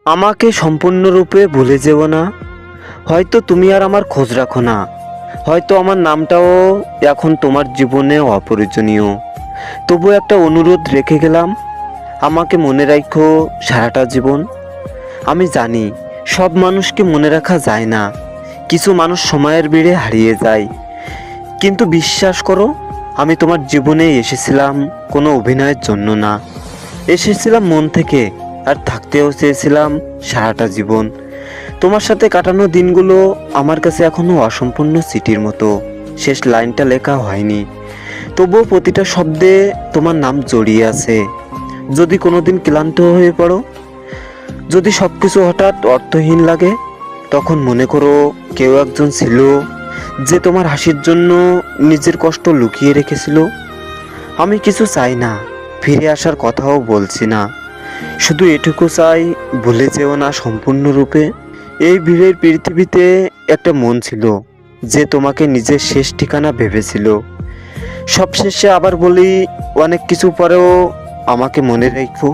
আমাকে সম্পূর্ণরূপে ভুলে যেও না। হয়তো তুমি আর আমার খোঁজ রাখো না, হয়তো আমার নামটাও এখন তোমার জীবনে অপ্রয়োজনীয়। তবু একটা অনুরোধ রেখে গেলাম, আমাকে মনে রাখো সারাটা জীবন। আমি জানি সব মানুষকে মনে রাখা যায় না, কিছু মানুষ সময়ের ভিড়ে হারিয়ে যায়, কিন্তু বিশ্বাস করো, আমি তোমার জীবনে এসেছিলাম কোনো অভিনয়ের জন্য না, এসেছিলাম মন থেকে, আর থাকতেও চেয়েছিলাম সারাটা জীবন। তোমার সাথে কাটানো দিনগুলো আমার কাছে এখনো অসম্পূর্ণ চিঠির মতো, শেষ লাইনটা লেখা হয়নি, তবুও প্রতিটা শব্দে তোমার নাম জড়িয়ে আছে। যদি কোনোদিন ক্লান্ত হয়ে পড়ো, যদি সব কিছু হঠাৎ অর্থহীন লাগে, তখন মনে করো কেউ একজন ছিল যে তোমার হাসির জন্য নিজের কষ্ট লুকিয়ে রেখেছিল। আমি কিছু চাই না, ফিরে আসার কথাও বলছি না, শুধু এটুকু চাই, ভুলে যেও না সম্পূর্ণরূপে। এই ভিড়ের পৃথিবীতে একটা মন ছিল যে তোমাকে নিজের শেষ ঠিকানা ভেবেছিল। সবশেষে আবার বলি, অনেক কিছু পরেও আমাকে মনে রেখো।